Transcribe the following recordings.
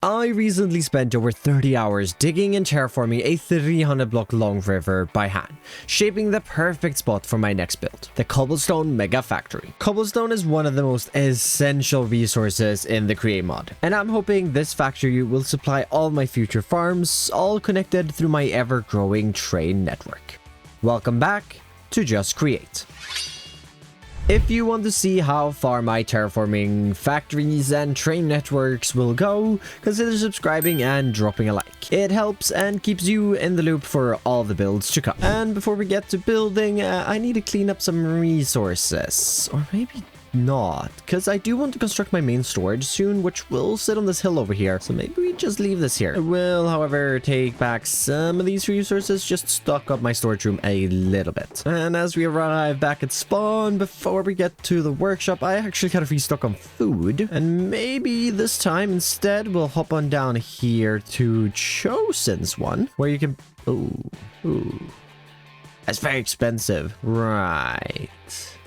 I recently spent over 30 hours digging and terraforming a 300 block long river by hand, shaping the perfect spot for my next build, the Cobblestone Mega Factory. Cobblestone is one of the most essential resources in the Create mod, and I'm hoping this factory will supply all my future farms, all connected through my ever-growing train network. Welcome back to Just Create. If you want to see how far my terraforming factories and train networks will go, consider subscribing and dropping a like. It helps and keeps you in the loop for all the builds to come. And before we get to building, I need to clean up some resources. Or maybe not, because I do want to construct my main storage soon, which will sit on this hill over here. So maybe we just leave this here. I will, however, take back some of these resources, just stock up my storage room a little bit. And as we arrive back at spawn, before we get to the workshop, I actually gotta restock on food. And maybe this time instead, we'll hop on down here to Chosen's one, where you can... Ooh. That's very expensive. Right.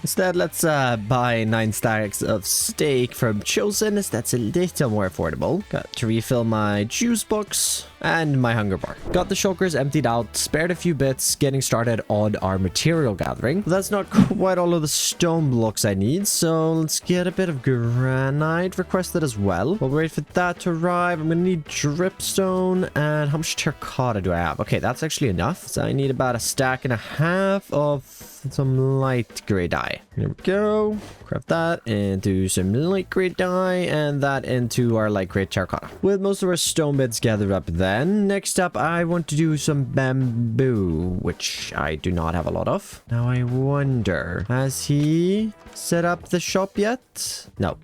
Instead, let's buy 9 stacks of steak from Chosen, as that's a little more affordable. Got to refill my juice box and my hunger bar. Got the shulkers emptied out, spared a few bits, getting started on our material gathering. But that's not quite all of the stone blocks I need, so let's get a bit of granite requested as well. We'll wait for that to arrive. I'm gonna need dripstone, and how much terracotta do I have? Okay, that's actually enough. So I need about 1.5 stacks of some light gray dye. Here we go. Craft that into some light gray dye, and that into our light gray terracotta. With most of our stone bits gathered up then, next up I want to do some bamboo, which I do not have a lot of. Now I wonder, has he set up the shop yet? No.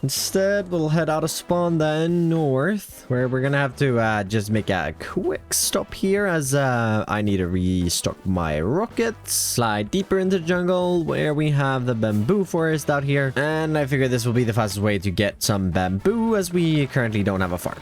Instead, we'll head out of spawn then north, where we're gonna have to just make a quick stop here, as I need to restock my rockets. Slide deeper into the jungle, where we have the bamboo forest out here, and I figure this will be the fastest way to get some bamboo, as we currently don't have a farm.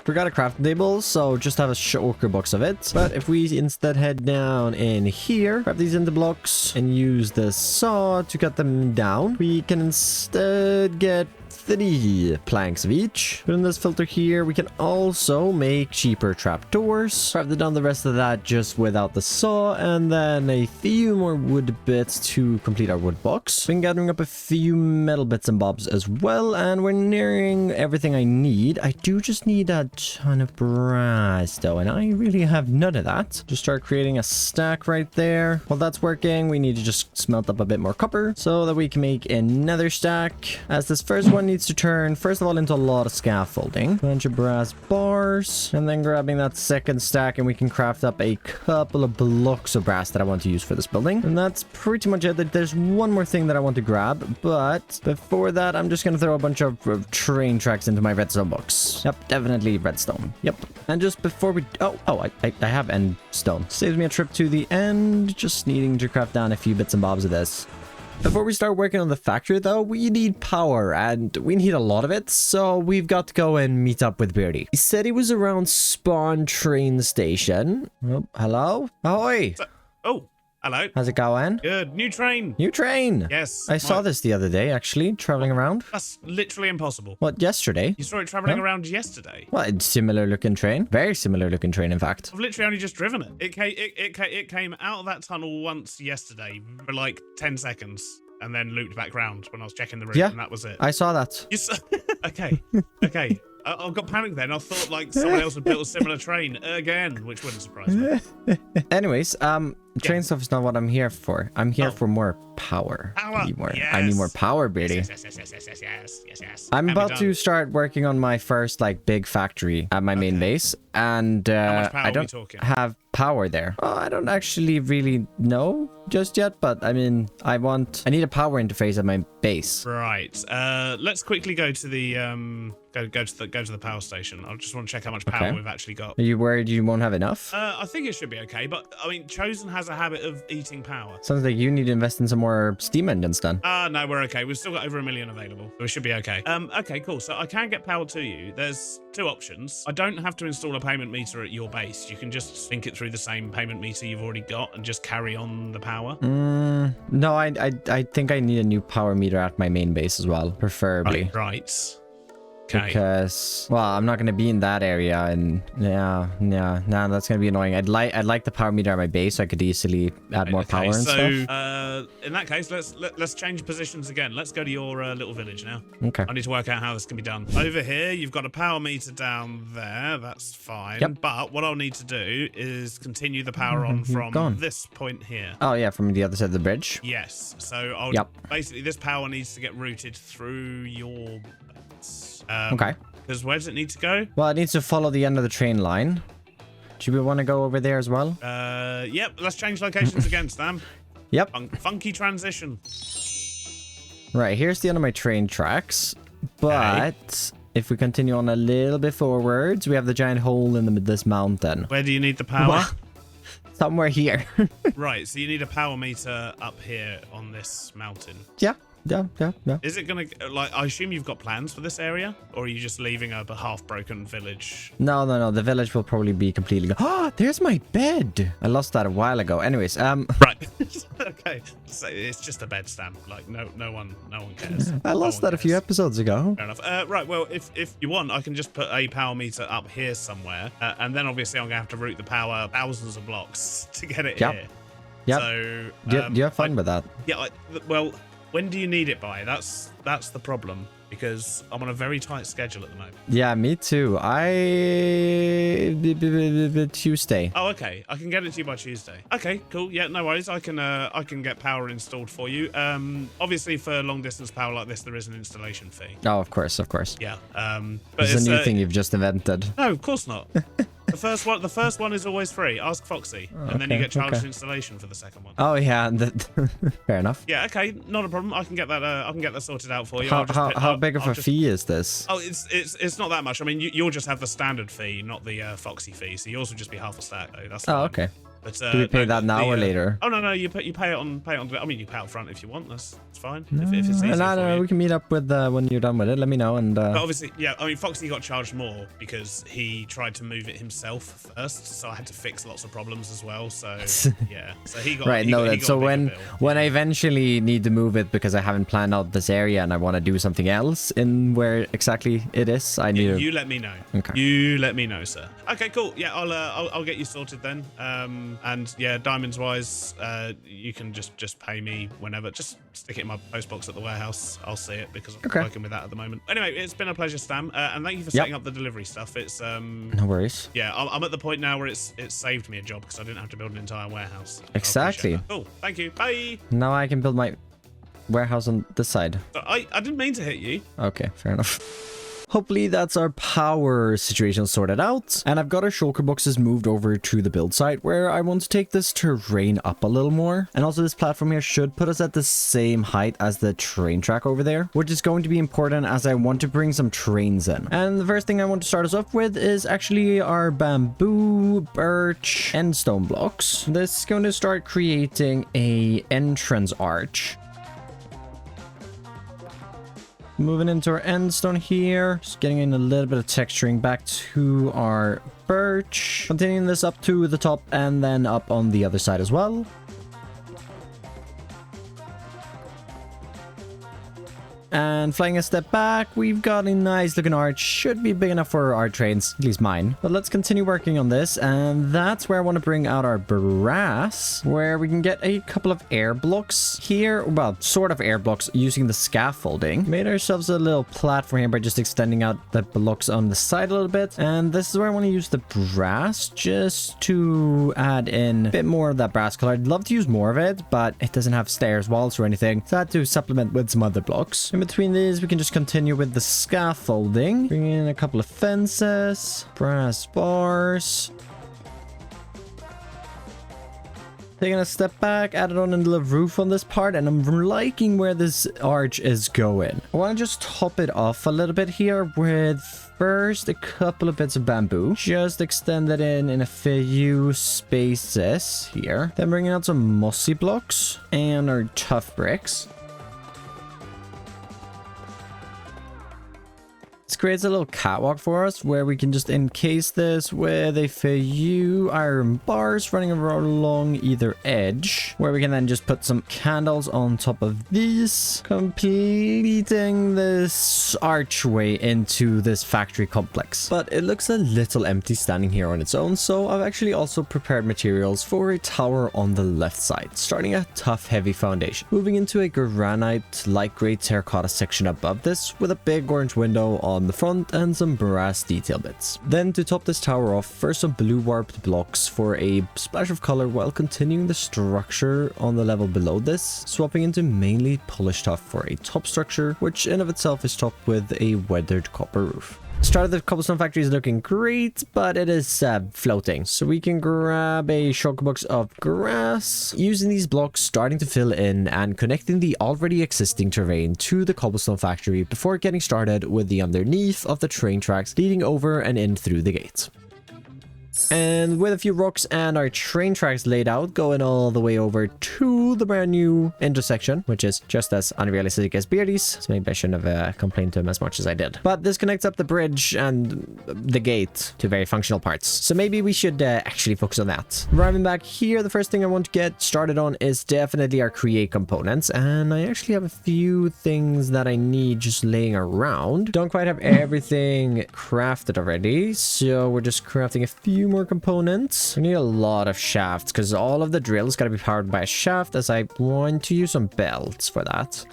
Forgot a crafting table, so just have a shulker box of it. But if we instead head down in here, grab these into blocks, and use the saw to cut them down, we can instead get 3 planks of each. Put in this filter here. We can also make cheaper trapdoors. Craft down the rest of that just without the saw, and then a few more wood bits to complete our wood box. Been gathering up a few metal bits and bobs as well, and we're nearing everything I need. I do just need a ton of brass though, and I really have none of that. Just start creating a stack right there. While that's working, we need to just smelt up a bit more copper so that we can make another stack, as this first one needs to turn first of all into a lot of scaffolding. Bunch of brass bars, and then grabbing that second stack, and we can craft up a couple of blocks of brass that I want to use for this building. And that's pretty much it. There's one more thing that I want to grab, but before that, I'm just gonna throw a bunch of train tracks into my redstone box. Yep, definitely redstone. Yep. And just before we I have end stone. Saves me a trip to the end, just needing to craft down a few bits and bobs of this. Before we start working on the factory though, we need power, and we need a lot of it, so we've got to go and meet up with Beardy. He said he was around Spawn train station. Oh, hello? Ahoy! Oh, hello. How's it going? Good. New train. New train! Yes. I saw this the other day, actually, traveling around. That's literally impossible. What, yesterday? You saw it traveling around yesterday. Well, it's similar looking train. Very similar looking train, in fact. I've literally only just driven it. It came out of that tunnel once yesterday for like 10 seconds. And then looped back round when I was checking the route, and that was it. I saw that. You saw okay. I got panicked then. I thought like someone else had built a similar train again, which wouldn't surprise me. Anyways, train stuff is not what I'm here for. I'm here for more power. I need more power, Beardy. Yes. I'm about to start working on my first like big factory at my main base, and I don't have power there. Oh, I don't actually really know just yet, but I mean, I need a power interface at my base. Right. Let's quickly go to the go to the power station. I just want to check how much power we've actually got. Are you worried you won't have enough? I think it should be okay, but I mean, Chosen has a habit of eating power. Sounds like you need to invest in some more steam engines then. No, we're okay. We've still got over 1 million available, so we should be okay. Okay, cool. So I can get power to you. There's 2 options. I don't have to install a payment meter at your base. You can just sync it through the same payment meter you've already got and just carry on the power. No, I think I need a new power meter at my main base as well, preferably. Right. Okay. Because, well, I'm not going to be in that area, and yeah, that's going to be annoying. I'd like the power meter at my base so I could easily add more power and stuff. In that case, let's change positions again. Let's go to your little village now. Okay. I need to work out how this can be done. Over here, you've got a power meter down there. That's fine. Yep. But what I'll need to do is continue the power on from this point here. Oh, yeah, from the other side of the bridge? Yes. So I'll basically, this power needs to get routed through your base. Okay. Because where does it need to go? Well, it needs to follow the end of the train line. Do we want to go over there as well? Yep. Let's change locations again, Stam. Yep. Funky transition. Right, here's the end of my train tracks. But if we continue on a little bit forwards, we have the giant hole in this mountain. Where do you need the power? What? Somewhere here. Right, so you need a power meter up here on this mountain. Yeah. Is it gonna, like, I assume you've got plans for this area, or are you just leaving a half-broken village? No. The village will probably be completely. Oh, there's my bed. I lost that a while ago. Anyways, Right. Okay. So it's just a bed, Stam. Like, no one cares. I lost that a few episodes ago. Fair enough. Right. Well, if you want, I can just put a power meter up here somewhere, and then obviously I'm gonna have to route the power thousands of blocks to get it here. Yep. So do you have fun with that? Yeah. Well. When do you need it by? That's the problem, because I'm on a very tight schedule at the moment. Yeah, me too. Tuesday. Oh, okay. I can get it to you by Tuesday. Okay, cool. Yeah, no worries. I can get power installed for you. Obviously for long distance power like this, there is an installation fee. Oh, of course. Yeah. But it's a new thing you've just invented. No, of course not. The first one is always free. Ask Foxy, and then you get charged installation for the second one. Oh yeah, fair enough. Yeah, okay, not a problem. I can get that sorted out for you. How big of a fee is this? Oh, it's not that much. I mean, you'll just have the standard fee, not the Foxy fee. So yours will just be half a stack. Though. That's fine. Okay. But, do we pay that now or later? Oh no, you pay it on. I mean, you pay up front if you want. That's fine. If it's easier no, we can meet up with when you're done with it. Let me know. And but obviously, yeah. I mean, Foxy got charged more because he tried to move it himself first, so I had to fix lots of problems as well. So yeah, so he got right. So when I eventually need to move it because I haven't planned out this area and I want to do something else in where exactly it is, I need you let me know. Okay. You let me know, sir. Okay, cool. Yeah, I'll get you sorted then. And yeah, diamonds wise, you can just pay me whenever. Just stick it in my post box at the warehouse. I'll see it because I'm working with that at the moment. Anyway, it's been a pleasure, Stam, and thank you for setting up the delivery stuff. It's no worries. Yeah, I'm at the point now where it's saved me a job because I didn't have to build an entire warehouse. Exactly. Cool. Thank you. Bye. Now I can build my warehouse on this side. I didn't mean to hit you. Okay, fair enough. Hopefully that's our power situation sorted out. And I've got our shulker boxes moved over to the build site where I want to take this terrain up a little more. And also this platform here should put us at the same height as the train track over there, which is going to be important as I want to bring some trains in. And the first thing I want to start us off with is actually our bamboo, birch, and stone blocks. This is going to start creating a entrance arch. Moving into our end stone here, just getting in a little bit of texturing back to our birch. Continuing this up to the top and then up on the other side as well. And flying a step back, we've got a nice looking arch. Should be big enough for our trains, at least mine. But let's continue working on this. And that's where I want to bring out our brass, where we can get a couple of air blocks here. Well, sort of air blocks using the scaffolding. Made ourselves a little platform here by just extending out the blocks on the side a little bit. And this is where I want to use the brass just to add in a bit more of that brass color. I'd love to use more of it, but it doesn't have stairs, walls, or anything. So I had to supplement with some other blocks. In between these, we can just continue with the scaffolding. Bring in a couple of fences, brass bars. Taking a step back, added on a little roof on this part, and I'm liking where this arch is going. I want to just top it off a little bit here with first a couple of bits of bamboo. Just extend it in a few spaces here. Then bringing out some mossy blocks and our tough bricks. creates a little catwalk for us where we can just encase this with a few iron bars running along either edge, where we can then just put some candles on top of these, completing this archway into this factory complex. But it looks a little empty standing here on its own, so I've actually also prepared materials for a tower on the left side, starting a tough heavy foundation, moving into a granite light gray terracotta section above this with a big orange window on the front and some brass detail bits. Then to top this tower off, first some blue warped blocks for a splash of color while continuing the structure on the level below this, swapping into mainly polished tuff for a top structure, which in of itself is topped with a weathered copper roof. Start of the cobblestone factory is looking great, but it is floating. So we can grab a shulker box of grass, using these blocks starting to fill in and connecting the already existing terrain to the cobblestone factory before getting started with the underneath of the train tracks leading over and in through the gate. And with a few rocks and our train tracks laid out, going all the way over to the brand new intersection, which is just as unrealistic as Beardy's. So maybe I shouldn't have complained to him as much as I did. But this connects up the bridge and the gate to very functional parts. So maybe we should actually focus on that. Arriving back here, the first thing I want to get started on is definitely our create components. And I actually have a few things that I need just laying around. Don't quite have everything crafted already, so we're just crafting a few more components. We need a lot of shafts because all of the drills got to be powered by a shaft, as I want to use some belts for that.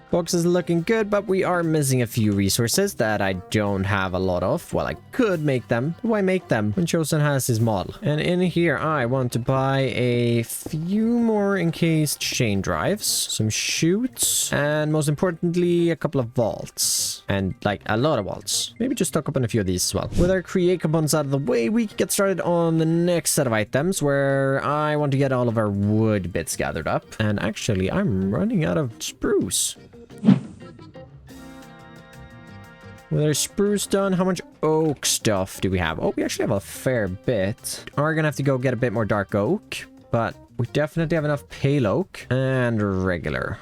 Box is looking good, but we are missing a few resources that I don't have a lot of. Well, I could make them. Why make them when Chosen has his model? And in here, I want to buy a few more encased chain drives, some chutes, and most importantly, a couple of vaults. And like a lot of vaults. Maybe just stock up on a few of these as well. With our create components out of the way, we can get started on the next set of items where I want to get all of our wood bits gathered up. And actually, I'm running out of spruce. With our spruce done, how much oak stuff do we have? Oh, we actually have a fair bit. Are gonna have to go get a bit more dark oak, but we definitely have enough pale oak and regular.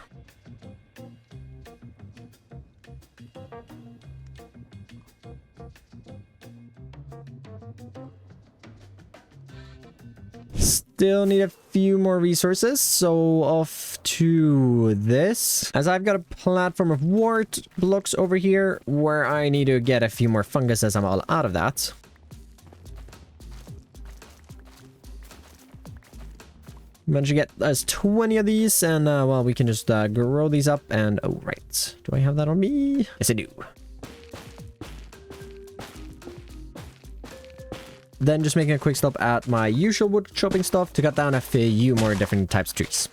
Still need a few more resources, so off to this. As I've got a platform of wart blocks over here where I need to get a few more fungus as I'm all out of that. Managed to get us 20 of these, and well, we can just grow these up. And oh, right, do I have that on me? Yes, I do. Then just making a quick stop at my usual wood chopping stuff to cut down a few more different types of trees.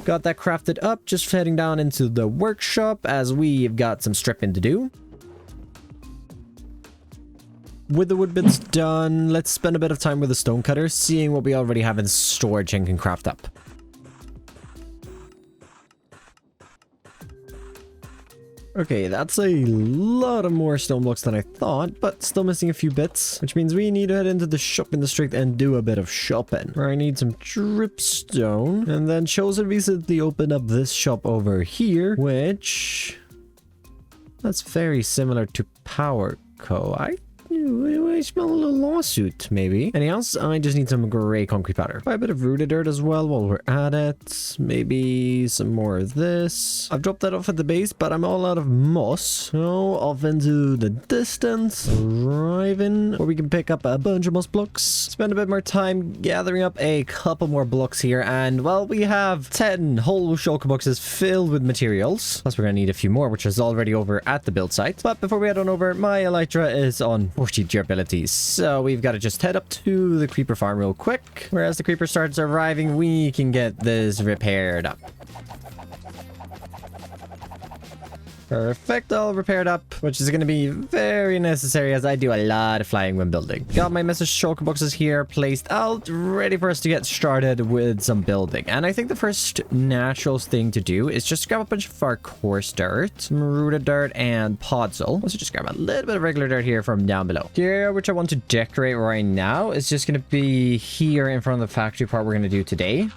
Got that crafted up, just heading down into the workshop as we've got some stripping to do. With the wood bits done, let's spend a bit of time with the stone cutter, seeing what we already have in storage and can craft up. Okay, that's a lot of more stone blocks than I thought, but still missing a few bits, which means we need to head into the shopping district and do a bit of shopping, where I need some dripstone, and then Chosen recently opened up this shop over here, which that's very similar to Power Co. I smell a little lawsuit, maybe. Anything else? I just need some gray concrete powder. Buy a bit of rooted dirt as well while we're at it. Maybe some more of this. I've dropped that off at the base, but I'm all out of moss. So off into the distance, arriving where we can pick up a bunch of moss blocks. Spend a bit more time gathering up a couple more blocks here, and well, we have 10 whole shulker boxes filled with materials. Plus, we're gonna need a few more, which is already over at the build site. But before we head on over, my elytra is on 40 durability, so we've got to just head up to the creeper farm real quick. Whereas the creeper starts arriving, we can get this repaired up. Perfect. All repaired up, which is going to be very necessary as I do a lot of flying when building. Got my message shulker boxes here placed out, ready for us to get started with some building. And I think the first natural thing to do is just grab a bunch of our coarse dirt, some rooted dirt, and podzol. Also just grab a little bit of regular dirt here from down below. Here, which I want to decorate right now, is just going to be here in front of the factory part we're going to do today.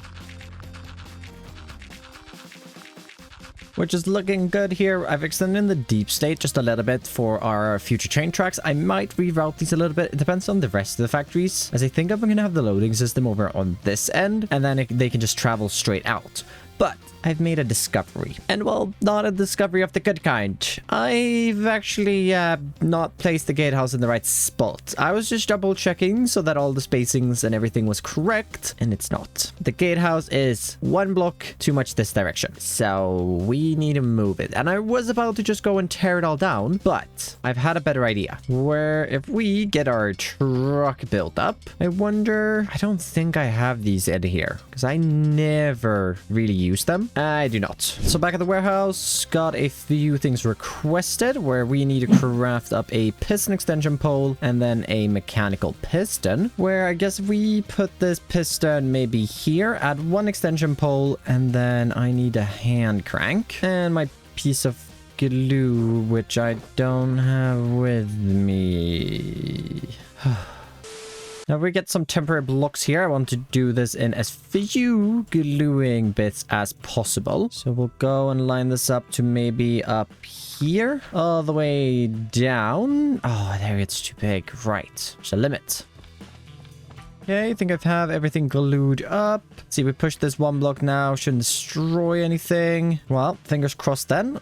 Which is looking good here. I've extended in the deep state just a little bit for our future train tracks. I might reroute these a little bit. It depends on the rest of the factories, as I think I'm going to have the loading system over on this end, and then they can just travel straight out. But I've made a discovery. And well, not a discovery of the good kind. I've actually not placed the gatehouse in the right spot. I was just double checking so that all the spacings and everything was correct, and it's not. The gatehouse is one block too much this direction. So we need to move it. And I was about to just go and tear it all down, but I've had a better idea. Where if we get our truck built up, I wonder, I don't think I have these in here because I never really use them. I do not. So back at the warehouse, got a few things requested where we need to craft up a piston extension pole and then a mechanical piston, where I guess if we put this piston maybe here, add one extension pole, and then I need a hand crank and my piece of glue, which I don't have with me. Now we get some temporary blocks here. I want to do this in as few gluing bits as possible. So we'll go and line this up to maybe up here, all the way down. Oh, there, it's too big. Right, there's a limit. Okay, I think I have everything glued up. See, we push this one block now. Shouldn't destroy anything. Well, fingers crossed then.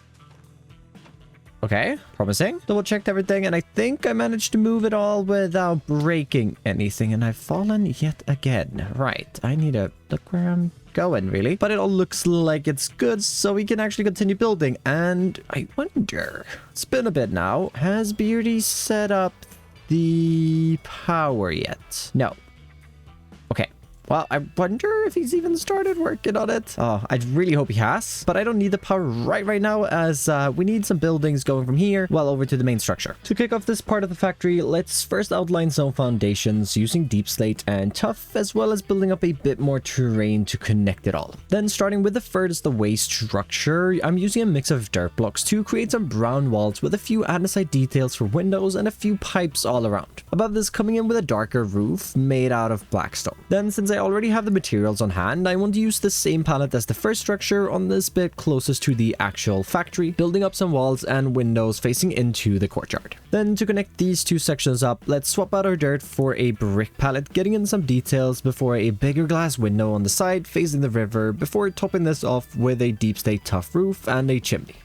Okay, promising. Double checked everything, and I think I managed to move it all without breaking anything, and I've fallen yet again. Right, I need to look where I'm going, really. But it all looks like it's good, so we can actually continue building. And I wonder, it's been a bit now. Has Beardy set up the power yet? No. Okay. Well, I wonder if he's even started working on it. Oh, I really hope he has. But I don't need the power right now, as we need some buildings going from here well over to the main structure. To kick off this part of the factory, let's first outline some foundations using deep slate and tuff, as well as building up a bit more terrain to connect it all. Then starting with the furthest away structure, I'm using a mix of dirt blocks to create some brown walls with a few andesite details for windows and a few pipes all around. Above this, coming in with a darker roof made out of blackstone. Then, since I already have the materials on hand, I want to use the same palette as the first structure on this bit closest to the actual factory, building up some walls and windows facing into the courtyard. Then to connect these two sections up, let's swap out our dirt for a brick palette, getting in some details before a bigger glass window on the side facing the river, before topping this off with a deep slate tough roof and a chimney.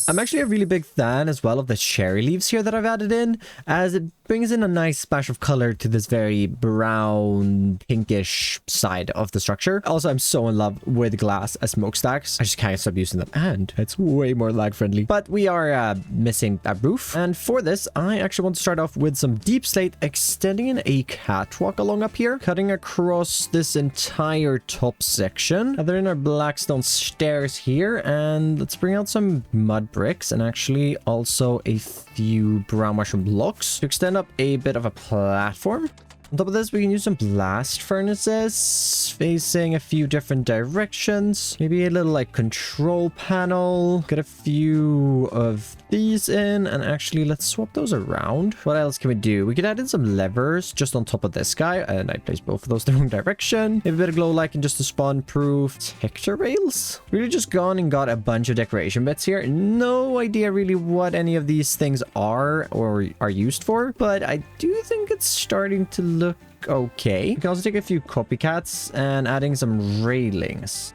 I'm actually a really big fan as well of the cherry leaves here that I've added in, as it brings in a nice splash of color to this very brown, pinkish side of the structure. Also, I'm so in love with glass as smokestacks. I just can't stop using them, and it's way more lag friendly. But we are missing a roof, and for this, I actually want to start off with some deep slate, extending in a catwalk along up here, cutting across this entire top section. Other in our blackstone stairs here, and let's bring out some mud bricks and actually also a few brown mushroom blocks to extend up a bit of a platform. On top of this, we can use some blast furnaces facing a few different directions. Maybe a little like control panel. Get a few of these in, and actually let's swap those around. What else can we do? We could add in some levers just on top of this guy, and I placed both of those the wrong direction. Maybe a bit of glow light and just a spawn proof texture rails. Really just gone and got a bunch of decoration bits here. No idea really what any of these things are or are used for, but I do think it's starting to look okay. We can also take a few copycats and adding some railings.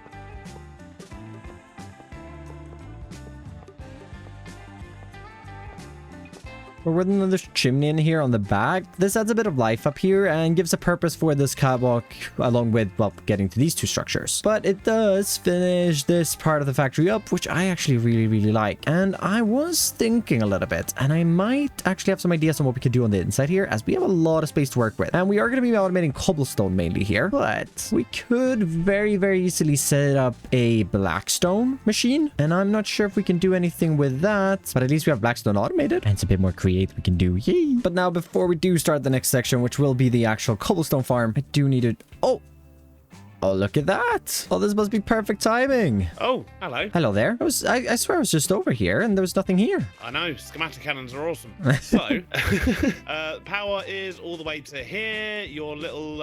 But with another chimney in here on the back, this adds a bit of life up here and gives a purpose for this catwalk along with, well, getting to these two structures. But it does finish this part of the factory up, which I actually really like. And I was thinking a little bit, and I might actually have some ideas on what we could do on the inside here, as we have a lot of space to work with. And we are going to be automating cobblestone mainly here, but we could very easily set up a blackstone machine. And I'm not sure if we can do anything with that, but at least we have blackstone automated, and it's a bit more creative we can do. Yay! But now, before we do start the next section, which will be the actual cobblestone farm, I do need to... Oh, look at that. Oh, this must be perfect timing. Oh, hello. Hello there. I swear I was just over here and there was nothing here. I know. Schematic cannons are awesome. So, power is all the way to here. Your little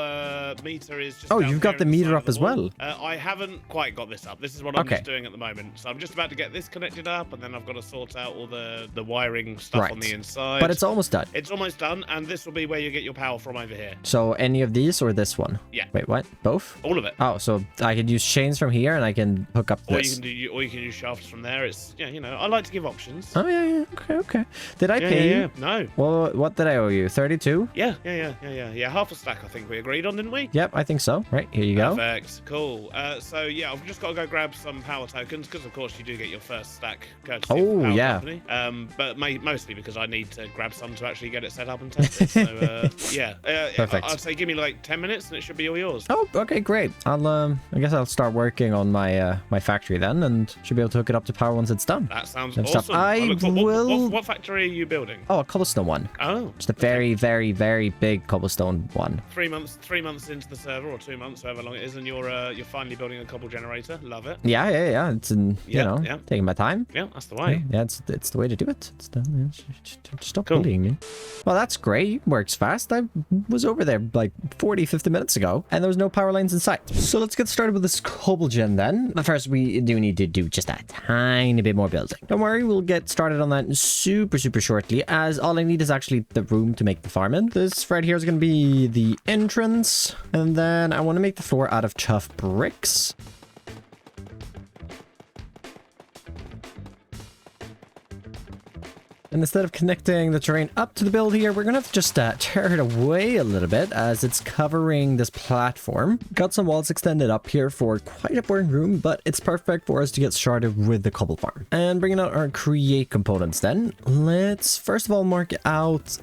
meter is just... Oh, you've got the meter up as well. I haven't quite got this up. This is what I'm just doing at the moment. So I'm just about to get this connected up, and then I've got to sort out all the wiring stuff on the inside. But it's almost done. It's almost done, and this will be where you get your power from over here. So any of these or this one? Yeah. Wait, what? Both? All of it. Oh, so I could use chains from here and I can hook up this. Or you can use shafts from there. It's, yeah, you know, I like to give options. Oh, yeah. Okay. Did I pay you? No. Well, what did I owe you? 32? Yeah. Half a stack, I think we agreed on, didn't we? Yep, I think so. Right, here you go. Perfect. Cool. So, yeah, I've just got to go grab some power tokens because, of course, you do get your first stack courtesy of the power company. But mostly because I need to grab some to actually get it set up and test it. So, yeah. Perfect. I'd say give me like 10 minutes and it should be all yours. Oh, okay, great. I guess I'll start working on my my factory then, and should be able to hook it up to power once it's done. That sounds Stuff. awesome. What factory are you building? Oh, a cobblestone one. Oh. Just a very big cobblestone one. 3 months into the server, or 2 months, however long it is, and you're finally building a cobble generator. Love it. Yeah. It's taking my time. Yeah, that's the way. Yeah, it's the way to do it. Stop bullying me. Well, that's great. Works fast. I was over there like 40-50 minutes ago, and there was no power lines in sight. So let's get started with this cobble gen then. But first, we do need to do just a tiny bit more building. Don't worry, we'll get started on that super shortly, as all I need is actually the room to make the farm in. This right here is going to be the entrance, and then I want to make the floor out of tough bricks. And instead of connecting the terrain up to the build here, we're going to have to just tear it away a little bit as it's covering this platform. Got some walls extended up here for quite a boring room, but it's perfect for us to get started with the cobble farm. And bringing out our create components then, let's first of all mark out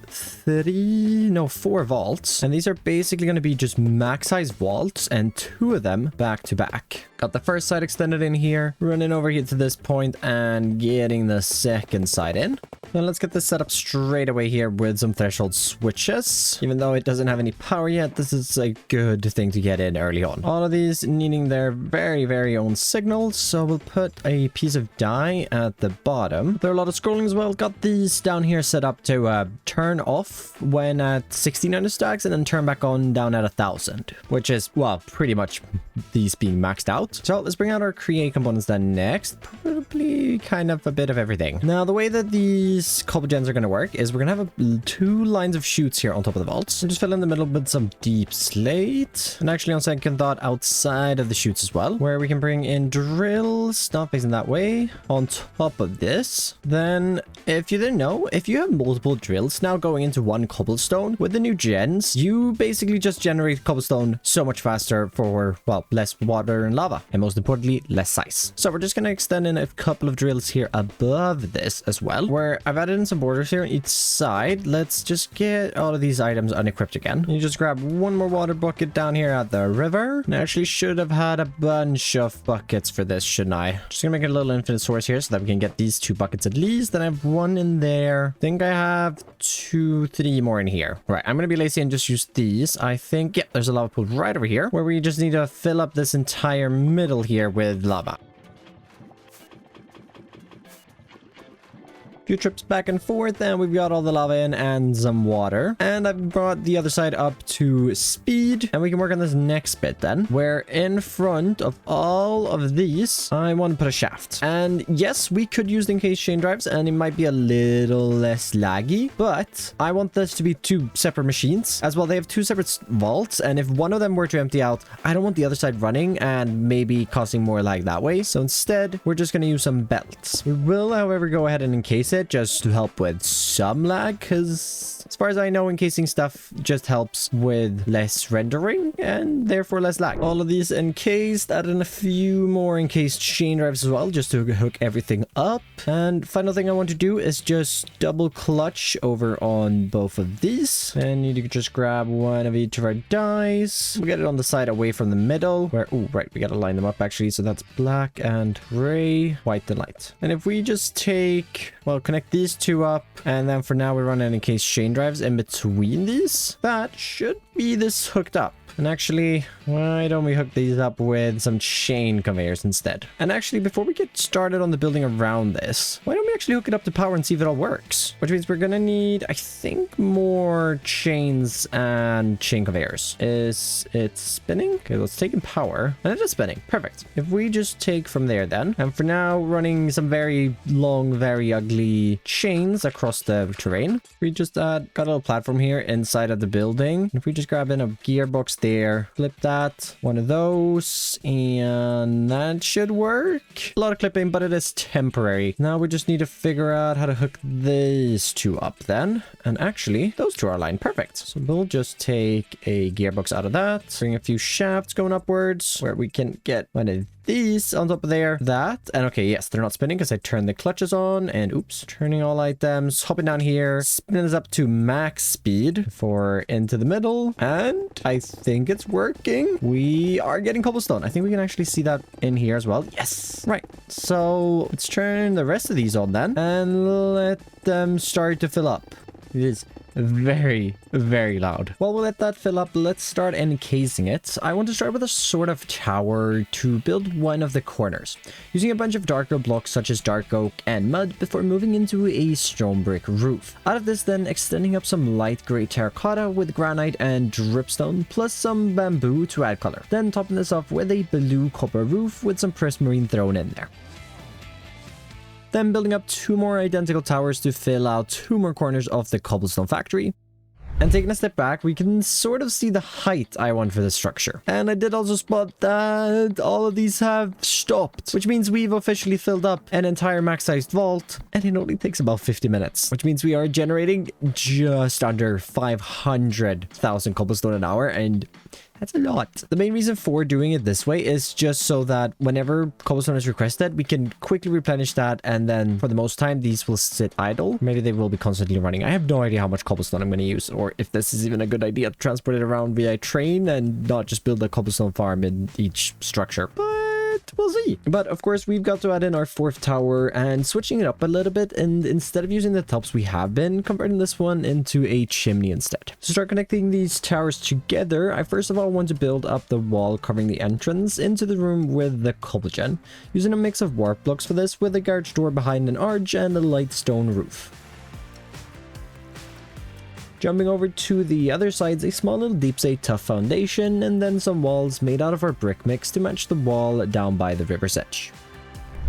4 vaults. And these are basically going to be just max size vaults, and 2 of them back to back. Got the first side extended in here, running over here to this point and getting the second side in. Now let's get this set up straight away here with some threshold switches. Even though it doesn't have any power yet, this is a good thing to get in early on. All of these needing their very own signals, so we'll put a piece of dye at the bottom. There are a lot of scrolling as well. Got these down here set up to turn off when at 1600 stacks and then turn back on down at 1000, which is, well, pretty much these being maxed out. So let's bring out our create components then next. Probably kind of a bit of everything. Now the way that these cobble gens are going to work is we're going to have 2 lines of chutes here on top of the vaults, and just fill in the middle with some deep slate, and actually on second thought outside of the chutes as well, where we can bring in drills, not facing that way, on top of this. Then if you didn't know, if you have multiple drills now going into one cobblestone with the new gens, you basically just generate cobblestone so much faster for, well, less water and lava, and most importantly less size. So we're just going to extend in a couple of drills here above this as well, where I've added in some borders here on each side. Let's just get all of these items unequipped again. You just grab one more water bucket down here at the river. And I actually should have had a bunch of buckets for this, shouldn't I? Just gonna make a little infinite source here so that we can get these 2 buckets at least. Then I have 1 in there. I think I have 3 more in here. Right, I'm gonna be lazy and just use these. I think, yeah, there's a lava pool right over here where we just need to fill up this entire middle here with lava. Few trips back and forth, and we've got all the lava in and some water. And I've brought the other side up to speed, and we can work on this next bit then, where in front of all of these, I want to put a shaft. And yes, we could use the encased chain drives, and it might be a little less laggy, but I want this to be 2 separate machines. As well, they have 2 separate vaults, and if one of them were to empty out, I don't want the other side running and maybe causing more lag that way. So instead, we're just going to use some belts. We will, however, go ahead and encase encase it just to help with some lag, because as far as I know, encasing stuff just helps with less rendering and therefore less lag. All of these encased, add in a few more encased chain drives as well, just to hook everything up. And final thing I want to do is just double clutch over on both of these. And you can just grab one of each of our dies. We get it on the side away from the middle where, oh, right, we got to line them up actually. So that's black and gray, white and light. And if we just take, well, connect these two up, and then for now we run an encased chain drives in between these, that should be this hooked up. And actually, why don't we hook these up with some chain conveyors instead? And actually, before we get started on the building around this, why don't we actually hook it up to power and see if it all works? Which means we're gonna need, I think, more chains and chain conveyors. Is it spinning? Okay, let's take in power. And it is spinning. Perfect. If we just take from there then, and for now, running some very long, very ugly chains across the terrain, we just got a little platform here inside of the building. If we just grab in a gearbox there, flip that, one of those, and that should work. A lot of clipping, but it is temporary. Now we just need to figure out how to hook these two up then. And actually, those two are aligned perfect. So we'll just take a gearbox out of that, bring a few shafts going upwards where we can get one of these on top of there, that, and okay, yes, they're not spinning because I turned the clutches on, and oops, turning all items, hopping down here, spin this up to max speed for into the middle, and I think it's working. We are getting cobblestone. I think we can actually see that in here as well. Yes, right. So let's turn the rest of these on then, and let them start to fill up. It is very, very loud. While we let that fill up, let's start encasing it. I want to start with a sort of tower to build one of the corners, using a bunch of dark oak blocks such as dark oak and mud before moving into a stone brick roof. Out of this then extending up some light grey terracotta with granite and dripstone plus some bamboo to add color. Then topping this off with a blue copper roof with some prismarine thrown in there. Then building up two more identical towers to fill out two more corners of the cobblestone factory. And taking a step back, we can sort of see the height I want for this structure. And I did also spot that all of these have stopped, which means we've officially filled up an entire max-sized vault, and it only takes about 50 minutes, which means we are generating just under 500,000 cobblestone an hour, and that's a lot. The main reason for doing it this way is just so that whenever cobblestone is requested, we can quickly replenish that, and then for the most time, these will sit idle. Maybe they will be constantly running. I have no idea how much cobblestone I'm going to use, or if this is even a good idea to transport it around via train and not just build a cobblestone farm in each structure. But we'll see. But of course, we've got to add in our fourth tower and switching it up a little bit. And instead of using the tops, we have been converting this one into a chimney instead. To start connecting these towers together, I first of all want to build up the wall covering the entrance into the room with the cobblegen, using a mix of warp blocks for this with a garage door behind an arch and a light stone roof. Jumping over to the other sides, a small little deep say tough foundation, and then some walls made out of our brick mix to match the wall down by the river's edge.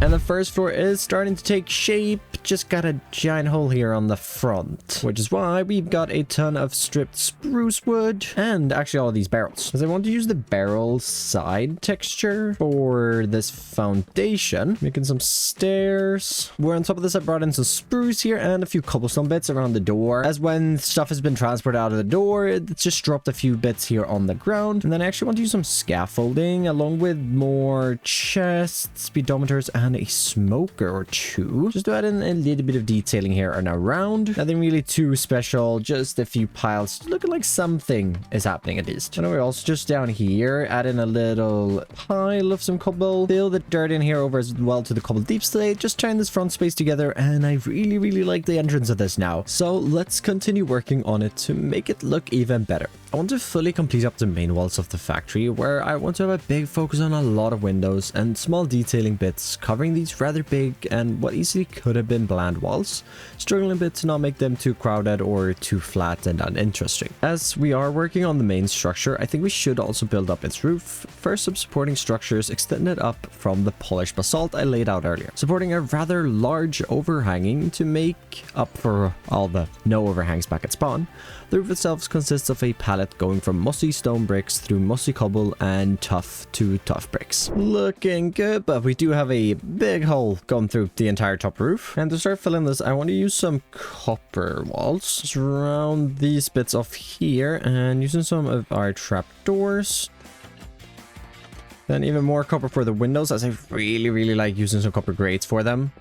And the first floor is starting to take shape, just got a giant hole here on the front, which is why we've got a ton of stripped spruce wood and actually all of these barrels, because I want to use the barrel side texture for this foundation, making some stairs. Where on top of this I brought in some spruce here and a few cobblestone bits around the door, as when stuff has been transported out of the door, it's just dropped a few bits here on the ground. And then I actually want to use some scaffolding along with more chests, speedometers, and a smoker or two, just to add in a little bit of detailing here and around. Nothing really too special, just a few piles looking like something is happening at least. And we're also just down here, add in a little pile of some cobble, fill the dirt in here over as well to the cobble deep slate, just tying this front space together, and I really like the entrance of this now. So let's continue working on it to make it look even better. I want to fully complete up the main walls of the factory, where I want to have a big focus on a lot of windows and small detailing bits covering these rather big and what easily could have been bland walls, struggling a bit to not make them too crowded or too flat and uninteresting. As we are working on the main structure, I think we should also build up its roof. First, some supporting structures extended up from the polished basalt I laid out earlier, supporting a rather large overhanging to make up for all the no overhangs back at spawn. The roof itself consists of a pallet palette, going from mossy stone bricks through mossy cobble and tough to tough bricks. Looking good, but we do have a big hole going through the entire top roof. And to start filling this, I want to use some copper walls just around these bits off here and using some of our trapdoors. Then even more copper for the windows, as I really like using some copper grates for them.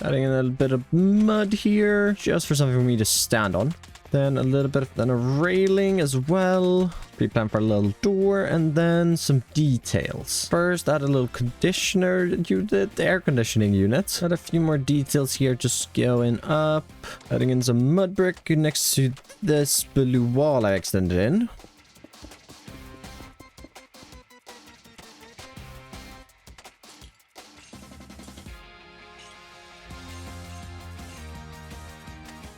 Adding in a little bit of mud here, just for something for me to stand on. Then a little bit of a railing as well. Pre-plan for a little door, and then some details. First, add a little conditioner unit, the air conditioning unit. Add a few more details here, just going up. Adding in some mud brick next to this blue wall I extended in.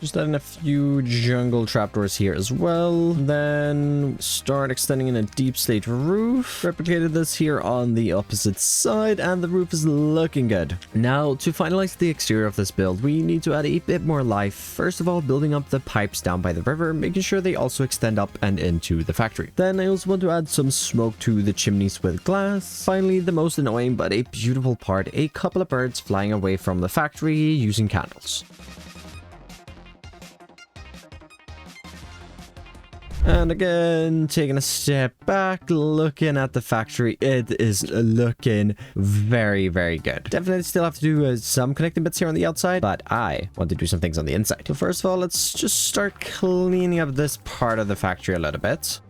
Just adding a few jungle trapdoors here as well. Then start extending in a deep slate roof. Replicated this here on the opposite side, and the roof is looking good. Now, to finalize the exterior of this build, we need to add a bit more life. First of all, building up the pipes down by the river, making sure they also extend up and into the factory. Then I also want to add some smoke to the chimneys with glass. Finally, the most annoying but a beautiful part, a couple of birds flying away from the factory using candles. And again, taking a step back, looking at the factory, it is looking very good. Definitely still have to do some connecting bits here on the outside, but I want to do some things on the inside. So first of all, let's just start cleaning up this part of the factory a little bit.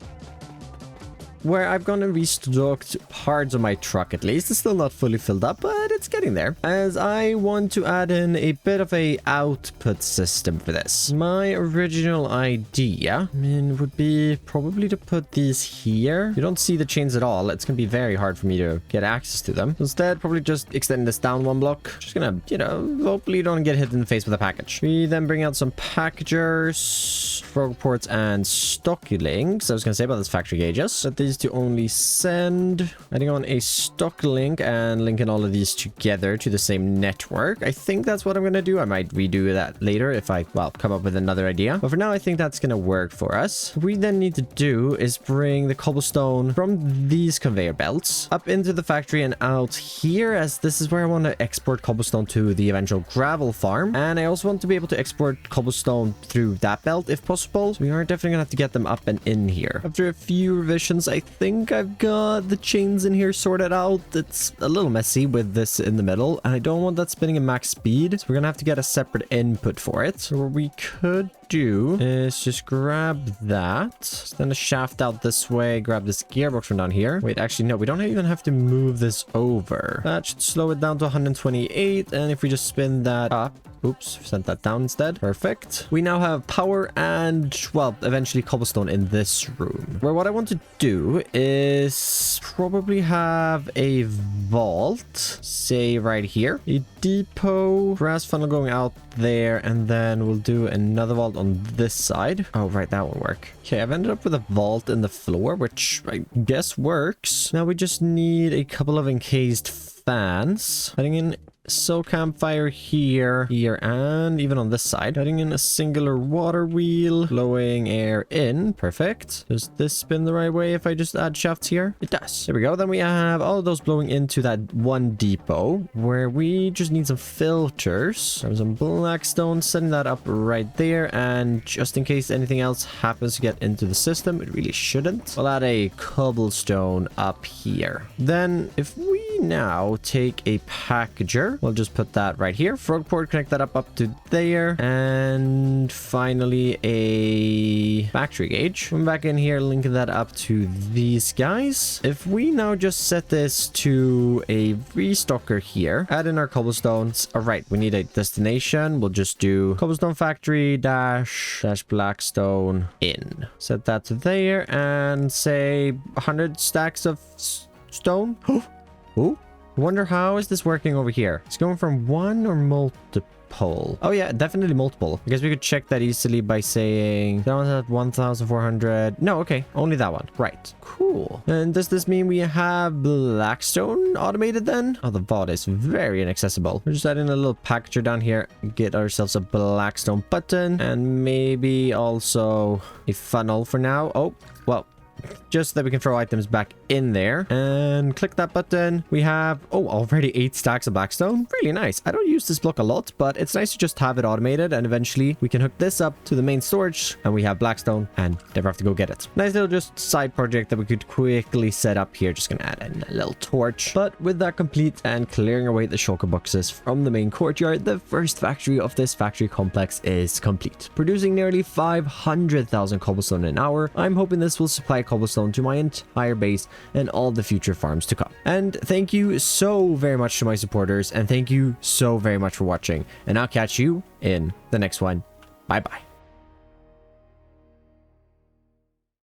Where I've gone and restocked parts of my truck at least. It's still not fully filled up, but it's getting there. As I want to add in a bit of a output system for this. My original idea, would be probably to put these here. You don't see the chains at all. It's going to be very hard for me to get access to them. Instead, probably just extend this down one block. Just gonna, hopefully you don't get hit in the face with a package. We then bring out some packagers, frog ports, and stocklings. I was going to say about this factory gauges. Set these to only send. Adding on a stock link and linking all of these together to the same network. I think that's what I'm going to do. I might redo that later if I, come up with another idea. But for now, I think that's going to work for us. What we then need to do is bring the cobblestone from these conveyor belts up into the factory and out here, as this is where I want to export cobblestone to the eventual gravel farm. And I also want to be able to export cobblestone through that belt if possible. So we are definitely going to have to get them up and in here. After a few revisions, I think I've got the chains in here sorted out. It's a little messy with this in the middle, and I don't want that spinning at max speed, so we're gonna have to get a separate input for it. So what we could do is just grab that, send a shaft out this way, grab this gearbox from down here. Wait, actually no, we don't even have to move this over. That should slow it down to 128, and if we just spin that up, oops, sent that down instead. Perfect. We now have power and, eventually cobblestone in this room. Where what I want to do is probably have a vault, say right here. A depot, grass funnel going out there, and then we'll do another vault on this side. Oh, right, that will work. Okay, I've ended up with a vault in the floor, which I guess works. Now we just need a couple of encased fans. Adding in campfire here, and even on this side. Adding in a singular water wheel, blowing air in. Perfect. Does this spin the right way if I just add shafts here? It does. There we go. Then we have all of those blowing into that one depot where we just need some filters. There's some blackstone, setting that up right there, and just in case anything else happens to get into the system, it really shouldn't. We'll add a cobblestone up here. Then if we now take a packager, we'll just put that right here. Frog port, connect that up to there. And finally a factory gauge. Come back in here, linking that up to these guys. If we now just set this to a restocker here, add in our cobblestones. All right, we need a destination. We'll just do cobblestone factory dash blackstone in. Set that to there and say 100 stacks of stone. Oh, wonder how is this working over here? It's going from one or multiple. pole. Oh yeah, definitely multiple. I guess we could check that easily by saying that one's at 1,400. No, okay, only that one. Right, cool. And does this mean we have Blackstone automated then? Oh, the vault is very inaccessible. We're just adding a little packager down here, get ourselves a Blackstone button, and maybe also a funnel for now. Oh, well, just so that we can throw items back in there and click that button. We have, oh, already 8 stacks of Blackstone. Really nice. I don't use this block a lot, but it's nice to just have it automated, and eventually we can hook this up to the main storage and we have Blackstone and never have to go get it. Nice little just side project that we could quickly set up here. Just gonna add in a little torch. But with that complete and clearing away the shulker boxes from the main courtyard, the first factory of this factory complex is complete, producing nearly 500,000 cobblestone an hour. I'm hoping this will supply cobblestone to my entire base and all the future farms to come. And thank you so very much to my supporters, and thank you so very much for watching, and I'll catch you in the next one. Bye bye.